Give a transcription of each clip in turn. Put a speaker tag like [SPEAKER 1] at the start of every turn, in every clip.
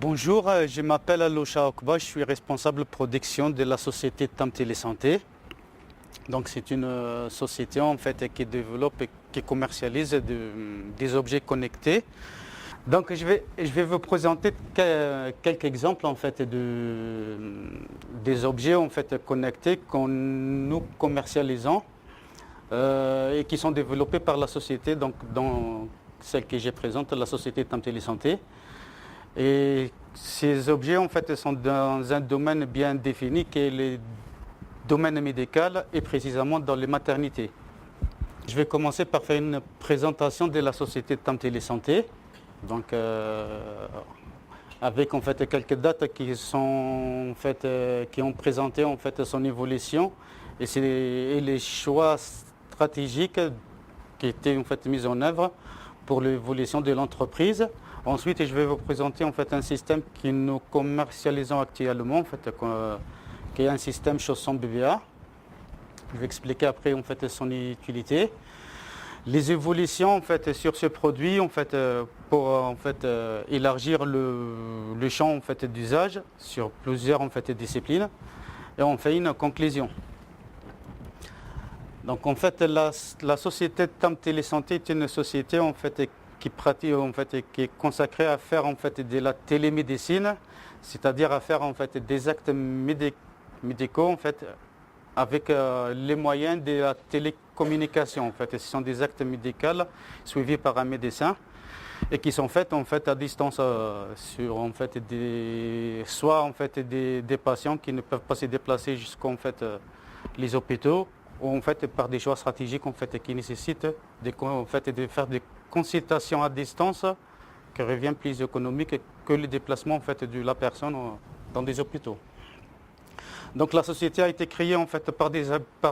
[SPEAKER 1] Bonjour, je m'appelle Alocha Okba, je suis responsable production de la société TAM Télésanté. Donc c'est une société en fait qui développe et qui commercialise des objets connectés. Donc je vais vous présenter quelques exemples en fait des objets en fait connectés que nous commercialisons et qui sont développés par la société, donc dans celle que je présente, la société TAM Télésanté. Et ces objets en fait sont dans un domaine bien défini qui est le domaine médical et précisément dans les maternités. Je vais commencer par faire une présentation de la société TAM Télésanté. Donc avec en fait quelques dates qui sont en fait qui ont présenté en fait son évolution et les choix stratégiques qui étaient en fait mis en œuvre pour l'évolution de l'entreprise. Ensuite, je vais vous présenter en fait un système que nous commercialisons actuellement, en fait, qui est un système chausson BBA. Je vais expliquer après en fait son utilité. Les évolutions en fait sur ce produit en fait pour en fait élargir le champ en fait d'usage sur plusieurs en fait disciplines. Et on fait une conclusion. Donc en fait la société TAM Télésanté est une société en fait qui pratique en fait qui est consacrée à faire en fait de la télémédecine, c'est-à-dire à faire en fait des actes médicaux en fait avec les moyens de la télécommunication. En fait, ce sont des actes médicaux suivis par un médecin et qui sont faits en fait à distance sur en fait soit en fait des patients qui ne peuvent pas se déplacer jusqu'en fait les hôpitaux, ou en fait par des choix stratégiques en fait qui nécessitent en fait de faire des consultations à distance qui revient plus économique que le déplacement en fait de la personne dans des hôpitaux. Donc la société a été créée en fait par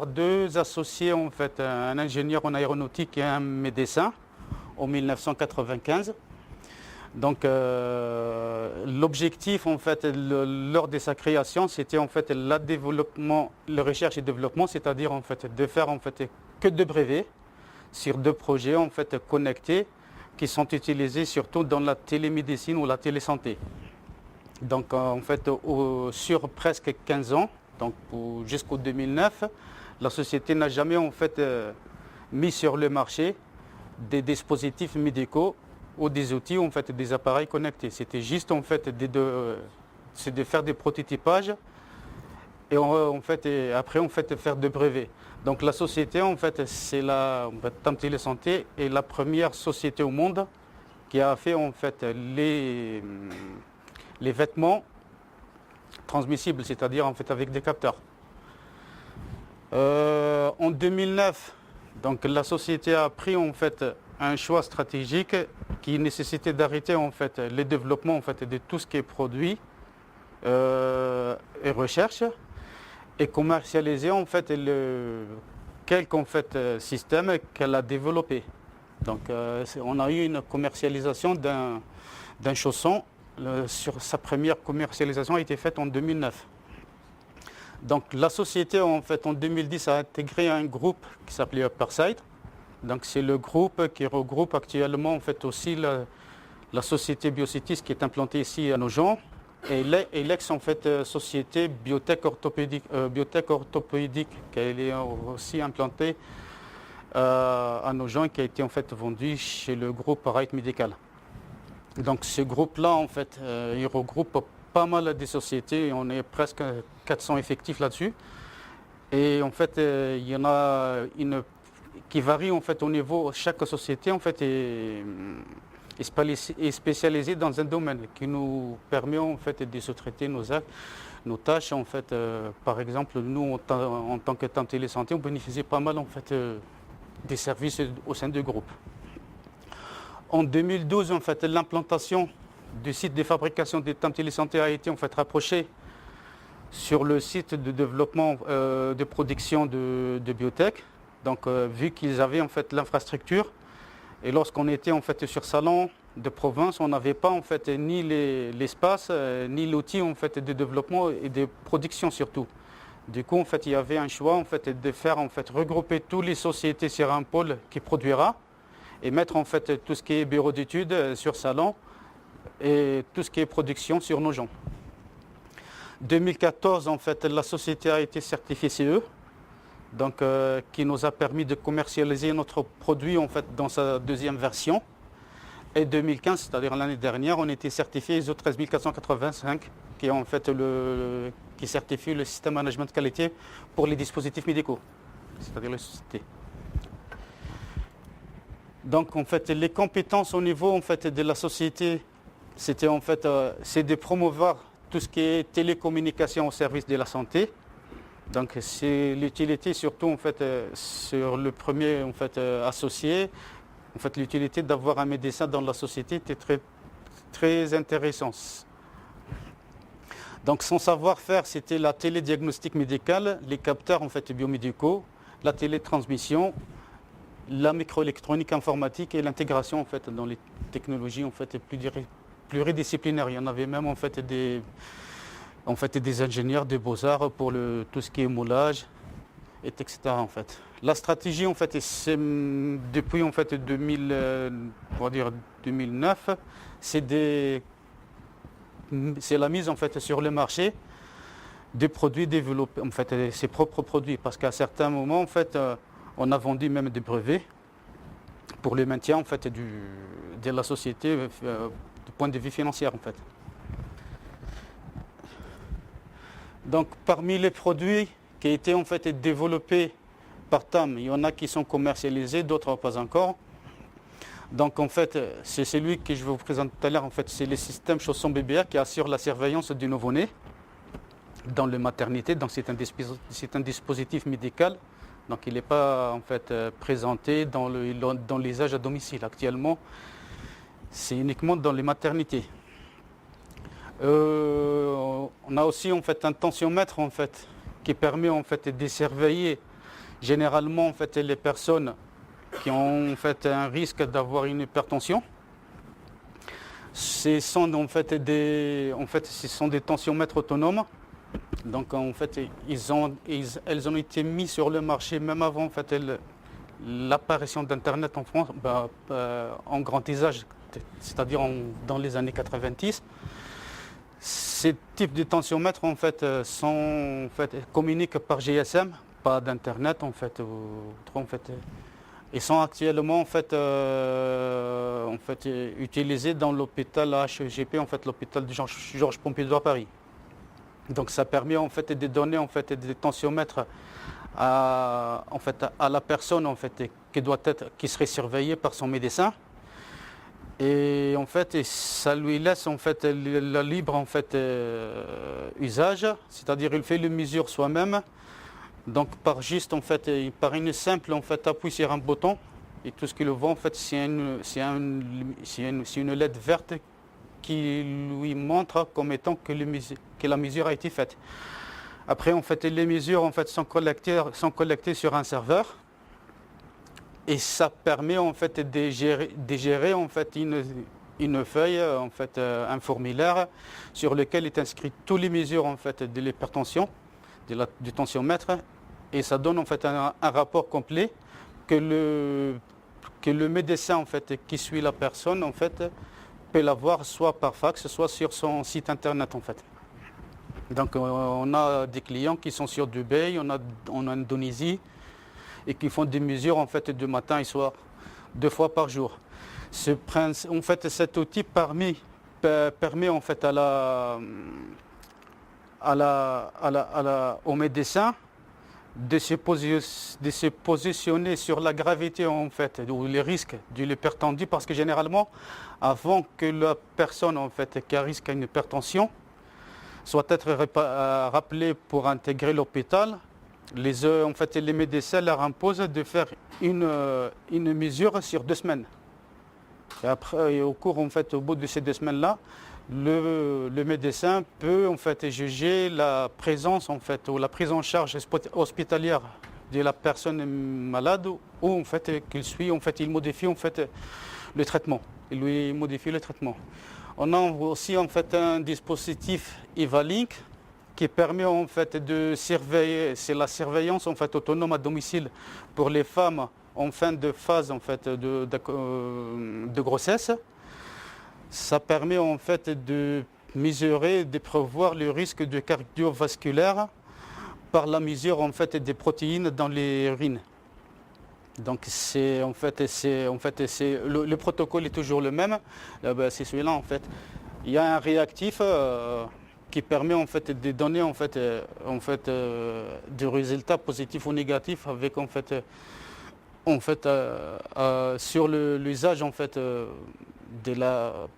[SPEAKER 1] deux associés en fait, un ingénieur en aéronautique et un médecin en 1995. Donc l'objectif en fait lors de sa création, c'était en fait le recherche et développement, c'est-à-dire en fait de faire en fait que de brevets sur deux projets en fait connectés qui sont utilisés surtout dans la télémédecine ou la télésanté. Donc en fait sur presque 15 ans, donc jusqu'au 2009, la société n'a jamais en fait mis sur le marché des dispositifs médicaux ou des outils en fait des appareils connectés. C'était juste en fait de faire des prototypages et après en fait faire des brevets. Donc la société en fait TAM Télésanté est la première société au monde qui a fait en fait les vêtements transmissibles, c'est-à-dire en fait avec des capteurs. En 2009, donc la société a pris en fait un choix stratégique qui nécessitait d'arrêter en fait le développement en fait de tout ce qui est produit et recherche et commercialiser en fait quelques en fait systèmes qu'elle a développé. Donc on a eu une commercialisation d'un chausson. Sur sa première commercialisation a été faite en 2009. Donc la société en fait en 2010 a intégré un groupe qui s'appelait Upperside. Donc c'est le groupe qui regroupe actuellement en fait aussi la société Biocitis qui est implantée ici à Nogent et l'ex en fait société Biotech orthopédique qui est aussi implantée à Nogent et qui a été en fait vendue chez le groupe Right Medical. Donc ce groupe-là en fait il regroupe pas mal de sociétés, on est presque 400 effectifs là-dessus. Et en fait il y en a une qui varie en fait au niveau, chaque société en fait est spécialisée dans un domaine qui nous permet en fait de sous-traiter nos tâches en fait. Par exemple, nous en tant que TAM Télésanté, on bénéficie pas mal en fait des services au sein du groupe. En 2012, en fait, l'implantation du site de fabrication des TAM Télésanté a été en fait rapprochée sur le site de développement de production de biotech. Donc vu qu'ils avaient en fait l'infrastructure et lorsqu'on était en fait sur salon de province, on n'avait pas en fait ni l'espace ni l'outil en fait de développement et de production surtout. Du coup en fait il y avait un choix en fait de faire en fait regrouper toutes les sociétés sur un pôle qui produira et mettre en fait tout ce qui est bureau d'études sur salon et tout ce qui est production sur nos gens. 2014, en fait, la société a été certifiée CE, donc, qui nous a permis de commercialiser notre produit en fait, dans sa deuxième version. Et 2015, c'est-à-dire l'année dernière, on était certifié ISO 13485, qui est en fait qui certifie le système management de qualité pour les dispositifs médicaux, c'est-à-dire les sociétés. Donc en fait, les compétences au niveau en fait, de la société, c'était en fait, c'est de promouvoir tout ce qui est télécommunication au service de la santé. Donc c'est l'utilité surtout en fait, sur le premier en fait, associé. En fait, l'utilité d'avoir un médecin dans la société était très, très intéressante. Donc son savoir-faire, c'était la télédiagnostic médicale, les capteurs en fait, biomédicaux, la télétransmission, la microélectronique informatique et l'intégration en fait, dans les technologies en fait, pluridisciplinaires. Il y en avait même en fait, des ingénieurs des beaux-arts pour tout ce qui est moulage, etc. En fait. La stratégie, en fait, c'est depuis en fait, 2009, c'est la mise en fait, sur le marché des produits développés, en fait, ses propres produits. Parce qu'à certains moments, en fait, on a vendu même des brevets pour le maintien en fait, de la société du point de vue financier. En fait. Donc, parmi les produits qui ont été en fait, développés par TAM, il y en a qui sont commercialisés, d'autres pas encore. Donc en fait, c'est celui que je vais vous présenter tout à l'heure. En fait, c'est le système chausson BBA qui assure la surveillance du nouveau-né dans la maternité. Donc c'est un dispositif médical. Donc il n'est pas en fait présenté dans l'usage à domicile actuellement. C'est uniquement dans les maternités. On a aussi en fait un tensiomètre en fait qui permet en fait de surveiller généralement en fait les personnes qui ont en fait un risque d'avoir une hypertension. Ce sont en fait des tensiomètres autonomes. Donc en fait elles ont été mis sur le marché même avant en fait l'apparition d'Internet en France en grand usage, c'est-à-dire dans les années 90. Ces types de tensiomètres en fait communiquent par GSM, pas d'Internet en fait. Ils sont actuellement en fait utilisés dans l'hôpital HEGP, en fait l'hôpital de Georges Pompidou à Paris. Donc ça permet en fait de donner en fait des tensiomètres à la personne en fait qui serait surveillée par son médecin. Et en fait, ça lui laisse en fait le libre en fait usage, c'est-à-dire il fait les mesures soi-même. Donc par une simple en fait appui sur un bouton et tout ce qu'il voit en fait c'est une LED verte qui lui montre comme étant que la mesure a été faite. Après en fait les mesures en fait sont collectées sur un serveur. Et ça permet en fait de gérer en fait une feuille, en fait un formulaire sur lequel est inscrit toutes les mesures en fait de l'hypertension, du tensiomètre, et ça donne en fait un rapport complet que le médecin en fait qui suit la personne en fait peut l'avoir soit par fax, soit sur son site internet en fait. Donc on a des clients qui sont sur Dubaï, on a en Indonésie, et qui font des mesures en fait de matin et soir, 2 fois par jour. En fait, cet outil permet en fait au médecin de se positionner sur la gravité en fait ou les risques de l'hypertendue, parce que généralement, avant que la personne en fait qui a risque à une hypertension soit rappelée pour intégrer l'hôpital, les médecins leur imposent de faire une mesure sur 2 semaines. Et après, au bout de ces 2 semaines-là, le médecin peut en fait juger la présence en fait ou la prise en charge hospitalière de la personne malade, ou en fait qu'il suit, en fait il modifie en fait le traitement. Il lui modifie le traitement. On a aussi en fait un dispositif Evalink qui permet en fait de surveiller, c'est la surveillance en fait autonome à domicile pour les femmes en fin de phase en fait de grossesse. Ça permet en fait de mesurer, de prévoir le risque de cardiovasculaire par la mesure en fait des protéines dans les urines. Donc le protocole est toujours le même. C'est celui-là en fait. Il y a un réactif qui permet en fait de donner des résultats positifs ou négatifs avec sur l'usage en fait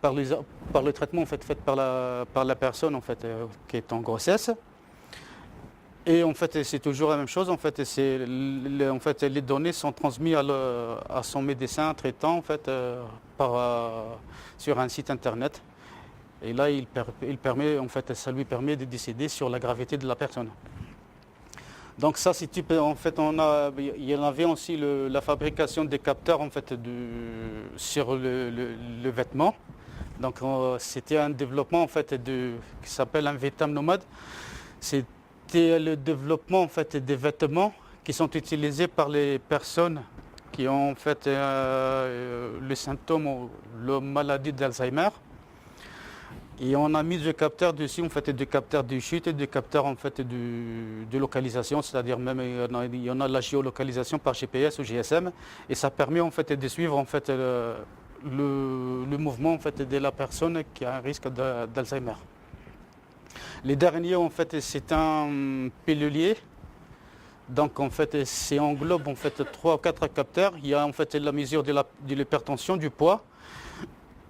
[SPEAKER 1] par le traitement en fait par la personne en fait qui est en grossesse. Et en fait, c'est toujours la même chose. En fait, les données sont transmises à son médecin traitant en fait, sur un site internet. Et là, ça lui permet de décider sur la gravité de la personne. Donc ça, en fait, il y en avait aussi la fabrication des capteurs en fait, sur le vêtement. Donc c'était un développement en fait, qui s'appelle un VTAM nomade. C'était le développement en fait, des vêtements qui sont utilisés par les personnes qui ont en fait, le symptôme ou la maladie d'Alzheimer. Et on a mis des capteurs dessus, en fait, des capteurs de chute et des capteurs en fait, de localisation, c'est-à-dire même il y en a la géolocalisation par GPS ou GSM, et ça permet en fait, de suivre en fait, le mouvement en fait, de la personne qui a un risque d'Alzheimer. Les derniers, en fait, c'est un pilulier. Donc en fait, ça englobe en fait 3 ou 4 capteurs. Il y a en fait la mesure de l'hypertension, du poids,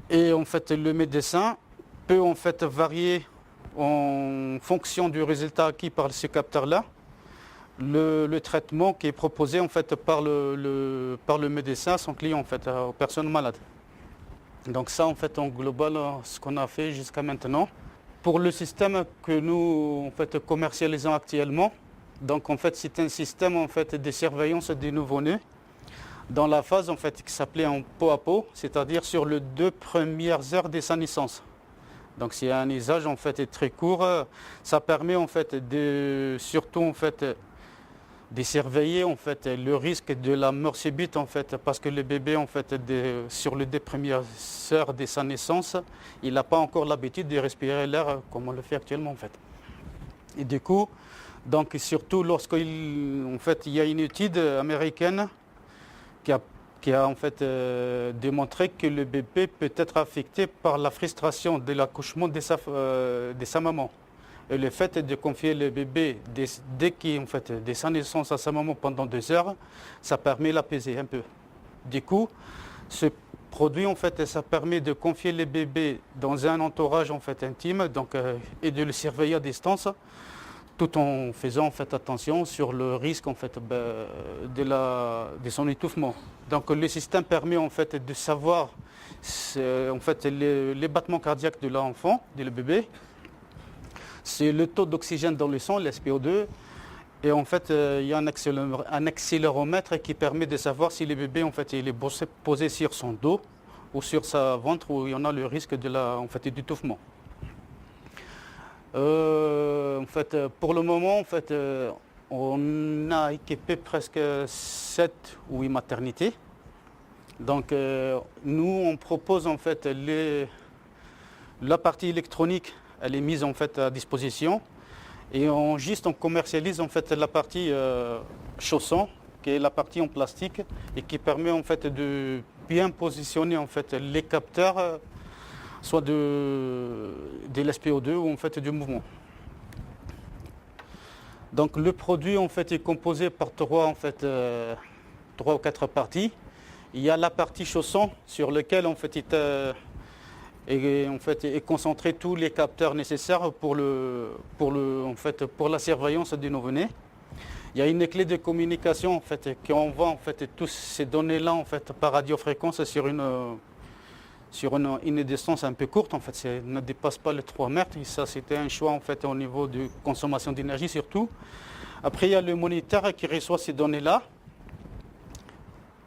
[SPEAKER 1] et en fait le médecin peut en fait varier en fonction du résultat acquis par ce capteur-là, le traitement qui est proposé en fait par le médecin à son client en fait, aux personnes malades. Donc ça en fait en global ce qu'on a fait jusqu'à maintenant. Pour le système que nous en fait commercialisons actuellement, donc en fait c'est un système en fait de surveillance des nouveau-nés dans la phase en fait qui s'appelait en peau à peau, c'est-à-dire sur les 2 premières heures de sa naissance. Donc c'est un usage en fait très court. Ça permet en fait surtout en fait de surveiller en fait le risque de la mort subite en fait, parce que le bébé en fait sur les 2 premières heures de sa naissance, il n'a pas encore l'habitude de respirer l'air comme on le fait actuellement en fait. Et du coup, donc surtout lorsqu'il y a une étude américaine qui a en fait démontré que le bébé peut être affecté par la frustration de l'accouchement de sa maman. Et le fait de confier le bébé dès qu'il en fait, de sa naissance à sa maman pendant 2 heures, ça permet l'apaiser un peu. Du coup, ce produit en fait, ça permet de confier le bébé dans un entourage en fait intime, donc, et de le surveiller à distance, tout en faisant en fait attention sur le risque en fait de son étouffement. Donc le système permet en fait de savoir en fait les battements cardiaques de l'enfant, du bébé. C'est le taux d'oxygène dans le sang, l'SpO2, et en fait il y a un accéléromètre qui permet de savoir si le bébé en fait il est posé sur son dos ou sur sa ventre où il y en a le risque d'étouffement. En fait, pour le moment, en fait, on a équipé presque 7 ou 8 maternités. Donc, nous, on propose en fait la partie électronique, elle est mise en fait à disposition, et on commercialise en fait la partie chausson, qui est la partie en plastique et qui permet en fait de bien positionner en fait les capteurs. Soit de l'SpO2 ou en fait du mouvement. Donc le produit en fait est composé par 3 ou 4 parties. Il y a la partie chausson sur laquelle en fait est concentré tous les capteurs nécessaires pour la surveillance du nouveau-né. Il y a une clé de communication en fait qui envoie en fait toutes ces données-là en fait par radiofréquence sur une distance un peu courte, en fait, ça ne dépasse pas les 3 mètres. Et ça, c'était un choix en fait au niveau de consommation d'énergie surtout. Après, il y a le moniteur qui reçoit ces données-là.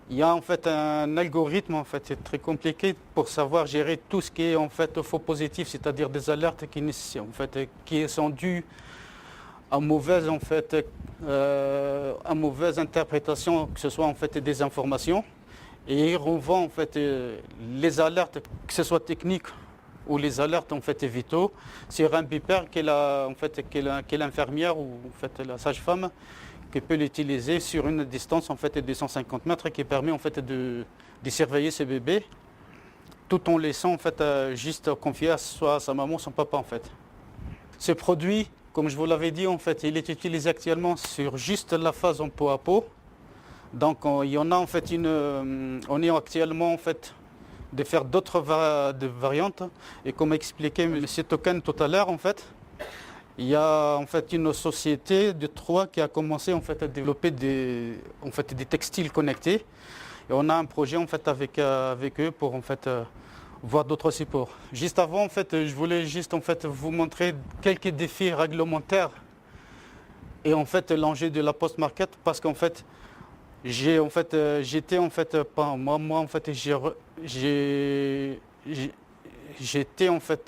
[SPEAKER 1] Il y a en fait un algorithme en fait très compliqué pour savoir gérer tout ce qui est en fait faux positif, c'est-à-dire des alertes qui sont dues à mauvaise interprétation, que ce soit en fait des informations. Et il renvoie en fait les alertes, que ce soit techniques ou les alertes en fait vitaux sur un beeper qu'est l'infirmière ou en fait la sage-femme qui peut l'utiliser sur une distance en fait de 150 mètres qui permet en fait de surveiller ce bébé tout en laissant en fait juste confier soit à sa maman ou son papa en fait. Ce produit, comme je vous l'avais dit en fait, il est utilisé actuellement sur juste la phase en peau à peau. Donc il y en a en fait on est actuellement en fait de faire d'autres variantes et comme expliquait M. Token tout à l'heure en fait, il y a en fait une société de Troyes qui a commencé en fait à développer des textiles connectés et on a un projet en fait avec eux pour en fait voir d'autres supports. Juste avant en fait, je voulais juste en fait vous montrer quelques défis réglementaires et en fait l'enjeu de la post-market parce qu'en fait j'étais en fait j'étais en fait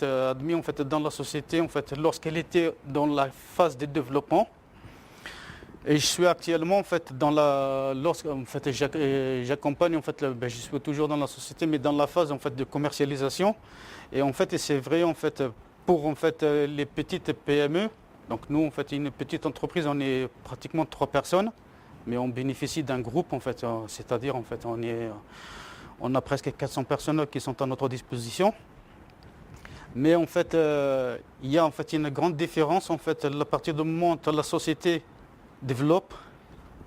[SPEAKER 1] admis en fait dans la société en fait lorsqu'elle était dans la phase de développement et je suis actuellement en fait j'accompagne en fait je suis toujours dans la société mais dans la phase en fait de commercialisation et en fait c'est vrai en fait pour en fait les petites PME. Donc nous en fait une petite entreprise, on est pratiquement 3 personnes. Mais on bénéficie d'un groupe, en fait, c'est-à-dire en fait, on a presque 400 personnes qui sont à notre disposition. Mais en fait, il y a en fait une grande différence en fait, à partir du moment où la société développe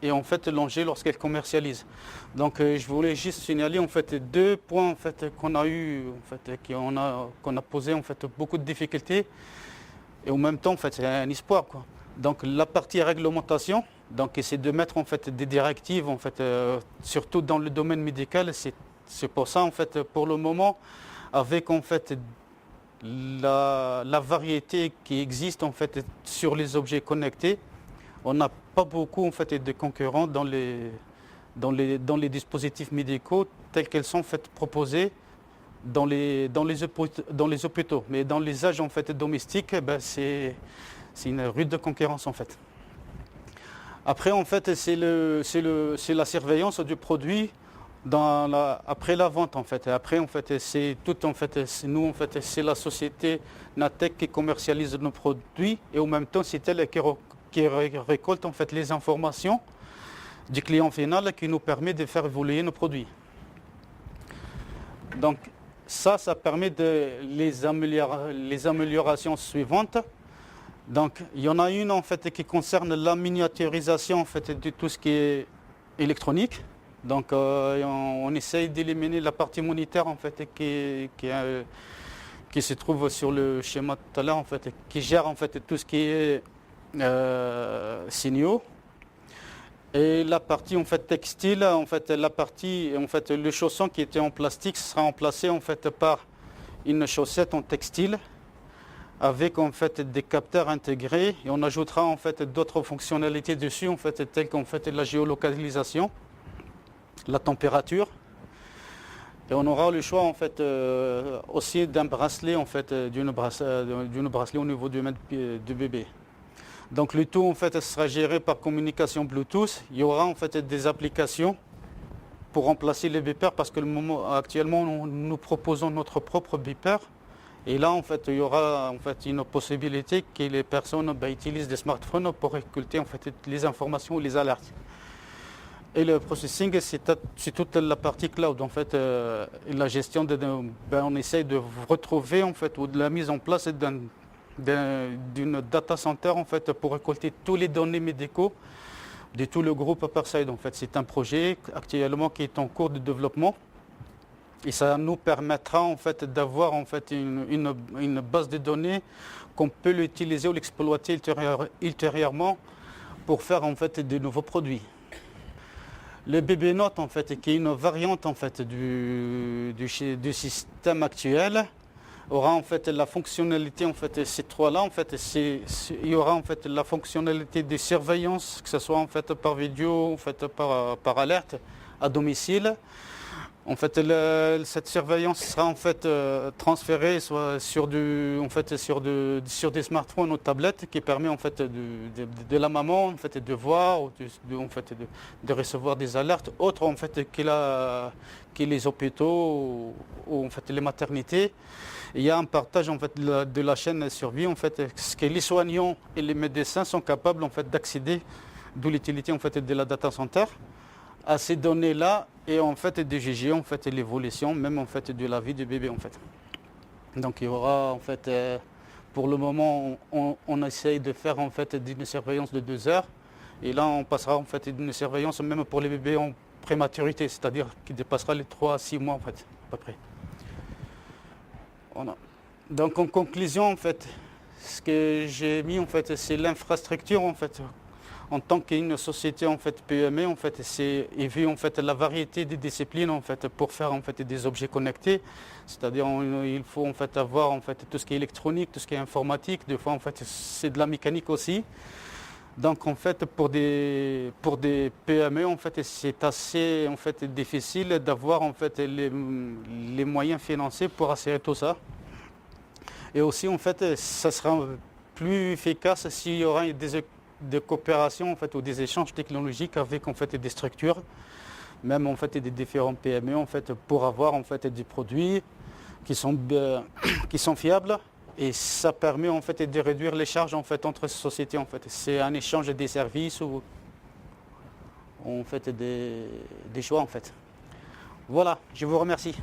[SPEAKER 1] et en fait l'enjeu lorsqu'elle commercialise. Donc je voulais juste signaler en fait 2 points en fait, qu'on a eu, en fait, qu'on a posé en fait beaucoup de difficultés et en même temps en fait, c'est un espoir, quoi. Donc la partie réglementation. Donc c'est de mettre en fait des directives en fait surtout dans le domaine médical. C'est pour ça en fait pour le moment avec en fait la variété qui existe en fait sur les objets connectés, on n'a pas beaucoup en fait de concurrents dans les dispositifs médicaux tels qu'ils sont en fait proposés dans les hôpitaux. Mais dans les âges en fait domestiques, c'est une rude concurrence en fait. Après, en fait, c'est la surveillance du produit après la vente, en fait. Après, en fait, c'est tout, en fait, nous, en fait, c'est la société Natech qui commercialise nos produits et en même temps, c'est elle qui récolte, en fait, les informations du client final qui nous permet de faire évoluer nos produits. Donc, ça permet les améliorations suivantes. Donc, il y en a une en fait qui concerne la miniaturisation en fait de tout ce qui est électronique. Donc, on essaye d'éliminer la partie monétaire en fait qui se trouve sur le schéma tout à l'heure en fait, qui gère en fait tout ce qui est signaux. Et la partie en fait textile, en fait le chausson qui était en plastique sera remplacé en fait par une chaussette en textile, avec en fait des capteurs intégrés et on ajoutera en fait d'autres fonctionnalités dessus en fait telles qu'en fait la géolocalisation, la température et on aura le choix en fait aussi d'un bracelet en fait d'une bracelet au niveau du bébé. Donc le tout en fait sera géré par communication Bluetooth. Il y aura en fait des applications pour remplacer les beepers parce que actuellement nous proposons notre propre beeper. Et là, en fait, il y aura en fait, une possibilité que les personnes utilisent des smartphones pour récolter en fait, les informations ou les alertes. Et le processing, c'est toute la partie cloud. En fait, la gestion, on essaye de retrouver en fait, ou de la mise en place d'une data center en fait, pour récolter toutes les données médicaux de tout le groupe Upperside. En fait, c'est un projet actuellement qui est en cours de développement. Et ça nous permettra en fait d'avoir en fait une base de données qu'on peut l'utiliser ou l'exploiter ultérieurement pour faire en fait de nouveaux produits. Le BB-Note en fait, qui est une variante en fait du système actuel, aura en fait la fonctionnalité en fait ces trois-là en fait il y aura en fait la fonctionnalité de surveillance, que ce soit en fait par vidéo, en fait par alerte à domicile. En fait, cette surveillance sera en fait transférée soit sur des smartphones ou tablettes qui permet en fait de la maman en fait de voir ou de recevoir des alertes autres en fait que les hôpitaux ou en fait les maternités Il y a un partage en fait de la chaîne de survie en fait, ce que les soignants et les médecins sont capables en fait d'accéder, d'où l'utilité en fait de la data center, à ces données-là et en fait de juger en fait l'évolution même en fait de la vie du bébé en fait. Donc il y aura en fait, pour le moment on essaye de faire en fait une surveillance de 2 heures et là on passera en fait une surveillance même pour les bébés en prématurité, c'est-à-dire qui dépassera les 3 à 6 mois en fait à peu près. Voilà. Donc en conclusion en fait, ce que j'ai mis en fait c'est l'infrastructure en fait. En tant qu'une société en fait PME en fait, c'est et vu en fait la variété des disciplines en fait pour faire en fait des objets connectés, c'est-à-dire il faut en fait avoir en fait tout ce qui est électronique, tout ce qui est informatique, des fois en fait c'est de la mécanique aussi. Donc en fait pour des PME en fait c'est assez en fait difficile d'avoir en fait les moyens financiers pour assurer tout ça. Et aussi en fait ça sera plus efficace s'il y aura des coopérations en fait, ou des échanges technologiques avec en fait, des structures, même en fait, des différents PME en fait, pour avoir en fait, des produits qui sont fiables et ça permet en fait, de réduire les charges en fait, entre sociétés. En fait. C'est un échange des services ou on fait des choix. En fait. Voilà, je vous remercie.